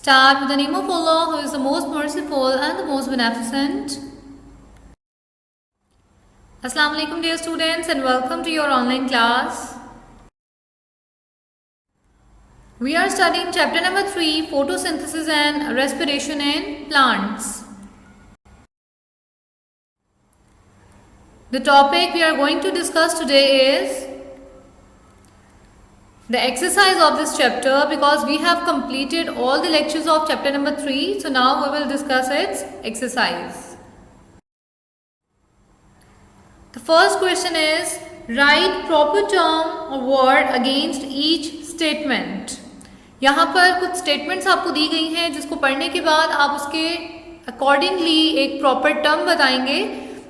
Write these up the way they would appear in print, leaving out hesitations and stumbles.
Start with the name of Allah, who is the most merciful and the most beneficent. Assalamu alaikum dear students, and welcome to your online class. We are studying chapter number 3, photosynthesis and respiration in plants. The topic we are going to discuss today is the exercise of this chapter, because we have completed all the lectures of chapter number 3. So now we will discuss its exercise. The first question is, write proper term or word against each statement. यहाँ पर कुछ statements आपको दी गई हैं जिसको पढ़ने के बाद आप उसके accordingly एक proper term बताएंगे.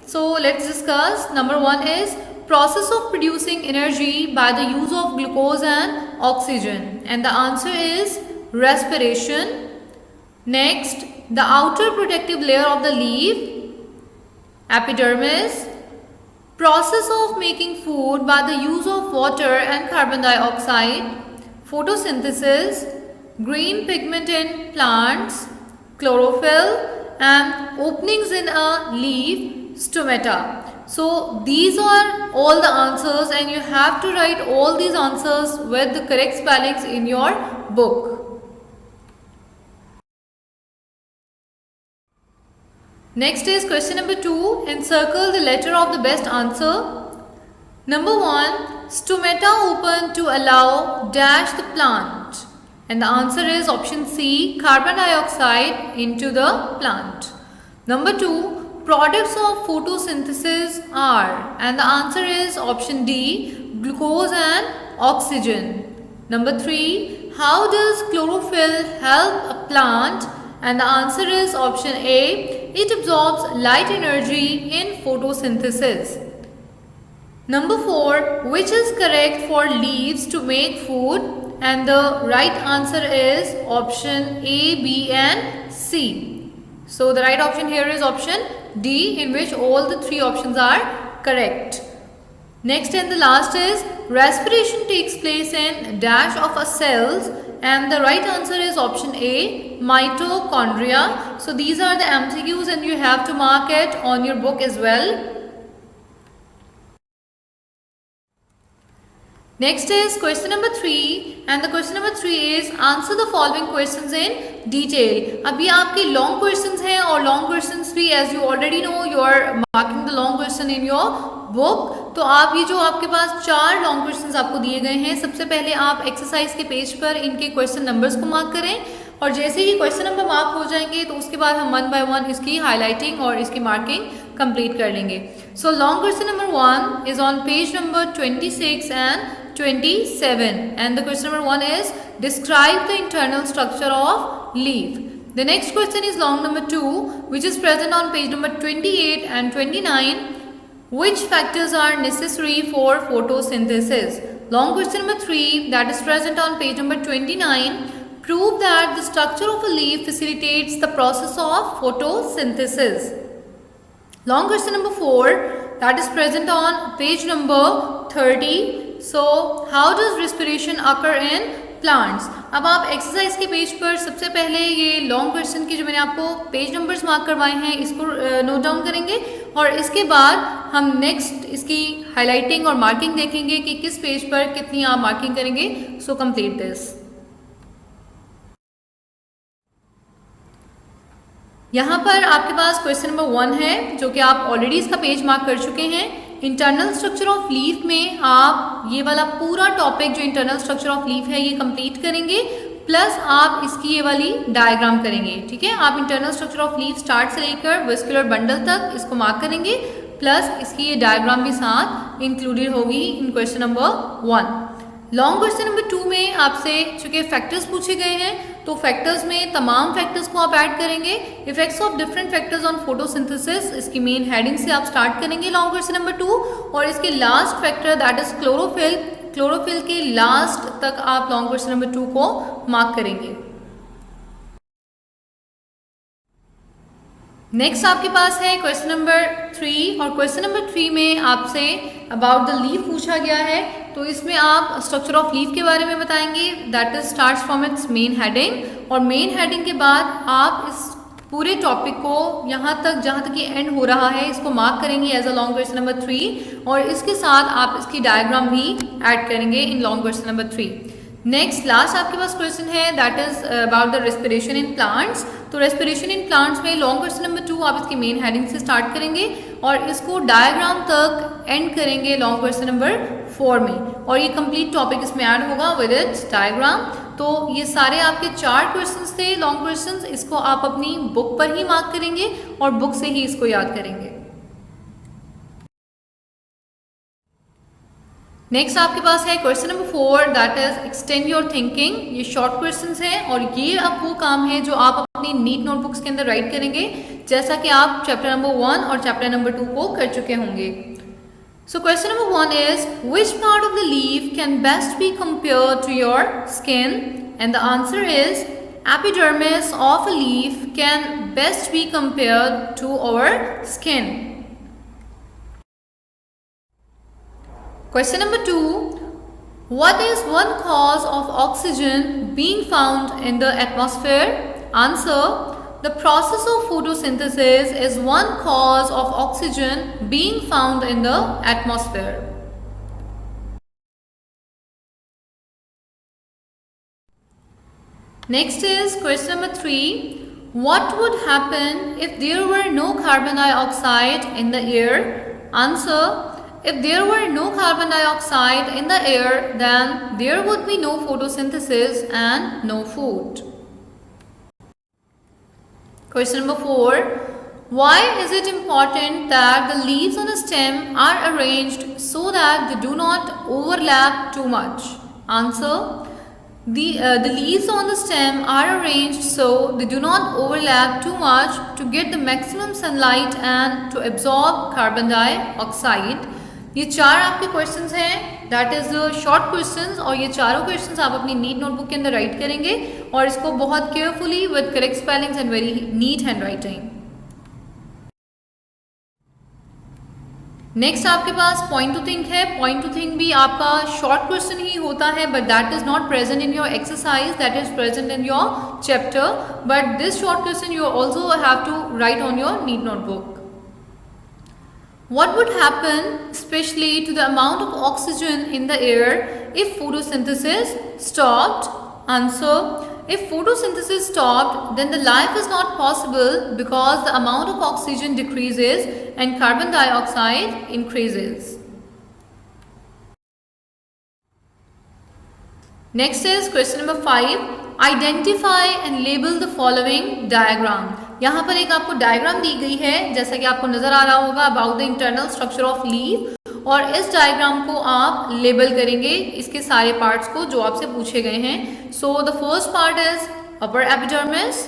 So let's discuss. Number 1 is process of producing energy by the use of glucose and oxygen, and the answer is respiration. Next, the outer protective layer of the leaf, epidermis. Process of making food by the use of water and carbon dioxide, photosynthesis. Green pigment in plants, chlorophyll, and openings in a leaf, stomata. So these are all the answers, and you have to write all these answers with the correct spellings in your book. Next is question number 2. Encircle the letter of the best answer. Number 1, stomata open to allow dash the plant, and the answer is option C, carbon dioxide into the plant. Number 2, products of photosynthesis are, and the answer is option D, glucose and oxygen. Number 3, how does chlorophyll help a plant? And the answer is option A, it absorbs light energy in photosynthesis. Number 4, which is correct for leaves to make food? And the right answer is option A, B and C. So the right option here is option D, in which all the 3 options are correct. Next and the last is respiration takes place in dash of a cells, and the right answer is option A, mitochondria. So these are the MCQs, and you have to mark it on your book as well. Next is question number 3, and the question number 3 is answer the following questions in detail. अब ये आपके long questions हैं, और long questions भी as you already know you are marking the long question in your book. तो आप ये जो आपके पास 4 long questions आपको दिए गए हैं, सबसे पहले आप exercise के पेज पर इनके question numbers को mark करें, और जैसे ही question number mark हो जाएंगे तो उसके बाद हम 1 by 1 इसकी highlighting और इसकी marking complete कर लेंगे. So long question number 1 is on page number 26 and 27, and the question number 1 is describe the internal structure of leaf. The next question is long number 2, which is present on page number 28 and 29. Which factors are necessary for photosynthesis? Long question number 3, that is present on page number 29. Prove that the structure of a leaf facilitates the process of photosynthesis. Long question number 4, that is present on page number 30. So how does respiration occur in plants? अब आप exercise के page पर सबसे पहले ये long question की जो मैंने आपको पेज नंबर्स मार्क करवाए हैं इसको नोट डाउन करेंगे, और इसके बाद हम नेक्स्ट इसकी हाईलाइटिंग और मार्किंग देखेंगे कि किस पेज पर कितनी आप मार्किंग करेंगे. So complete this. यहाँ पर आपके पास क्वेश्चन नंबर 1 है, जो कि आप ऑलरेडी इसका पेज मार्क कर चुके हैं. इंटरनल स्ट्रक्चर ऑफ लीफ में आप ये वाला पूरा टॉपिक जो इंटरनल स्ट्रक्चर ऑफ लीफ है ये कंप्लीट करेंगे, प्लस आप इसकी ये वाली डायग्राम करेंगे. ठीक है, आप internal structure of leaf start से लेकर वेस्कुलर बंडल तक इसको मार्क करेंगे, प्लस इसकी ये डायग्राम भी साथ इंक्लूडेड होगी in question number 1. Long question number 2 में आपसे चूंकि फैक्टर्स पूछे गए हैं, तो फैक्टर्स में तमाम फैक्टर्स को आप ऐड करेंगे. Effects of different factors on photosynthesis, इसकी मेन हेडिंग से आप स्टार्ट करेंगे लॉन्ग क्वेश्चन नंबर 2, और इसके last factor that is chlorophyll के लास्ट तक आप लॉन्ग क्वेश्चन नंबर 2 को मार्क करेंगे. नेक्स्ट आपके पास है क्वेश्चन नंबर 3 और क्वेश्चन नंबर 3 में आपसे अबाउट द लीव पूछा गया है। तो इसमें आप स्ट्रक्चर ऑफ लीव के बारे में बताएंगे, that is starts from its main heading, और मेन हेडिंग के बाद आप इस पूरे टॉपिक को यहाँ तक जहाँ तक ये एंड हो रहा है इसको मार्क करेंगे as a long question number 3, और इसके साथ आप इसकी डायग्राम भी ऐड करेंगे in long question number 3। Next last आपके पास क्वेश्चन है that is about the respiration in plants. तो रेस्पिरेशन इन प्लांट्स में लॉन्ग क्वेश्चन नंबर 2 आप इसकी मेन हेडिंग से स्टार्ट करेंगे और इसको डायग्राम तक एंड करेंगे लॉन्ग क्वेश्चन नंबर 4 में, और ये कंप्लीट टॉपिक इसमें ऐड होगा विद इट्स डायग्राम। तो ये सारे आपके 4 क्वेश्चंस थे लॉन्ग क्वेश्चंस, इसको आप अपनी बुक पर ही मार्क करेंगे और बुक से ही इसको याद करेंगे। नेक्स्ट आपके पास है question number 4 that is extend your thinking. ये शॉर्ट क्वेश्चंस हैं और ये अब वो काम है जो आप अपनी नीट नोटबुक्स के अंदर राइट करेंगे, जैसा कि आप चैप्टर नंबर 1 और चैप्टर नंबर 2 को कर चुके होंगे। So question number 1 is which part of the leaf can best be compared to your skin? And the answer is epidermis of a leaf can best be compared to our skin. Question number 2, what is one cause of oxygen being found in the atmosphere? Answer, the process of photosynthesis is one cause of oxygen being found in the atmosphere. Next is question number 3. What would happen if there were no carbon dioxide in the air? Answer, if there were no carbon dioxide in the air, then there would be no photosynthesis and no food. Question number 4. Why is it important that the leaves on a stem are arranged so that they do not overlap too much? Answer, the leaves on the stem are arranged so they do not overlap too much to get the maximum sunlight and to absorb carbon dioxide. ये 4 आपके questions हैं that is short questions, और ये चारों questions आप अपनी NEET notebook के अंदर राइट करेंगे और इसको बहुत carefully with correct spellings and very neat handwriting. Next आपके पास पॉइंट टू थिंक है। पॉइंट टू थिंक भी आपका शॉर्ट क्वेश्चन ही होता है, but that is not present in your exercise, that is present in your chapter, but this short question you also have to write on your neat notebook. What would happen especially to the amount of oxygen in the air if photosynthesis stopped? Answer, if photosynthesis stopped, then the life is not possible because the amount of oxygen decreases and carbon dioxide increases. Next is question number 5. Identify and label the following diagram. यहाँ पर एक आपको diagram दी गई है जैसा कि आपको नजर आ रहा होगा about the internal structure of leaf, और इस डायग्राम को आप लेबल करेंगे इसके सारे पार्ट्स को जो आपसे पूछे गए हैं। So the first part is upper epidermis.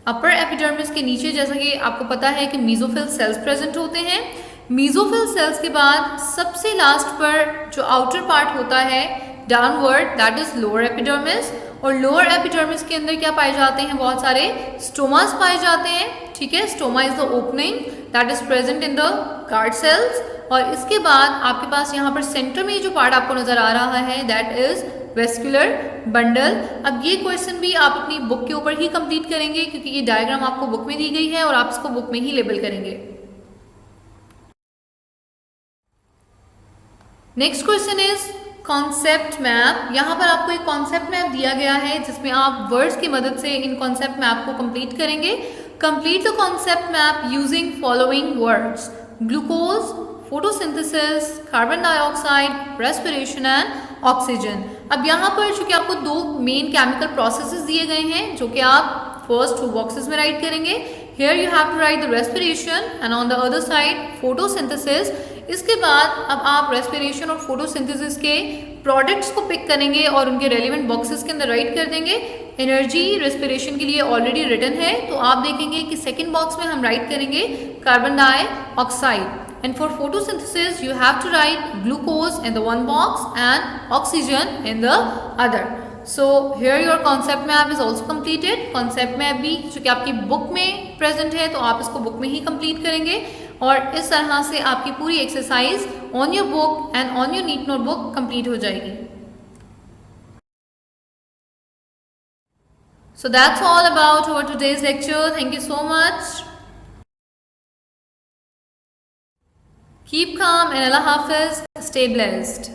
Upper epidermis के नीचे जैसा कि आपको पता है कि मीजोफिल सेल्स प्रेजेंट होते हैं। मीजोफिल सेल्स के बाद सबसे लास्ट पर जो आउटर पार्ट होता है downward, that is lower epidermis, और लोअर एपिडर्मिस के अंदर क्या पाए जाते हैं, बहुत सारे स्टोमास पाए जाते हैं। ठीक है, stoma is the opening that is present in the guard cells, और इसके बाद आपके पास यहाँ पर सेंटर में जो पार्ट आपको नजर आ रहा है दैट इज वेस्कुलर बंडल। अब ये क्वेश्चन भी आप अपनी बुक के ऊपर ही कंप्लीट करेंगे क्योंकि ये डायग्राम आपको बुक में दी गई है और आप इसको बुक में ही लेबल करेंगे। Next question is concept map. यहाँ पर आपको एक कॉन्सेप्ट मैप दिया गया है जिसमें आप वर्ड्स की मदद से इन कॉन्सेप्ट मैप को कंप्लीट करेंगे। Complete the concept map using following words: glucose, photosynthesis, carbon dioxide, respiration and oxygen. अब यहाँ पर चूंकि आपको 2 मेन केमिकल प्रोसेसेस दिए गए हैं जो कि आप फर्स्ट 2 बॉक्सेस में राइट करेंगे। Here you have to write the respiration and on the other side photosynthesis। इसके बाद अब आप रेस्पिरेशन और फोटोसिंथेसिस के प्रोडक्ट्स को पिक करेंगे और उनके रेलिवेंट बॉक्सेस के अंदर राइट कर देंगे। एनर्जी रेस्पिरेशन के लिए ऑलरेडी रिटन है, तो आप देखेंगे कि सेकंड बॉक्स में हम राइट करेंगे carbon dioxide, and for photosynthesis you have to write glucose in the one box and oxygen in the other. So here your concept map is also completed. Concept map भी चूंकि आपकी book में present है तो आप इसको book में ही complete करेंगे और इस तरह से आपकी पूरी exercise on your book and on your neat notebook complete हो जाएगी। So that's all about our today's lecture. Thank you so much. Keep calm and Allah Hafiz. Stay blessed.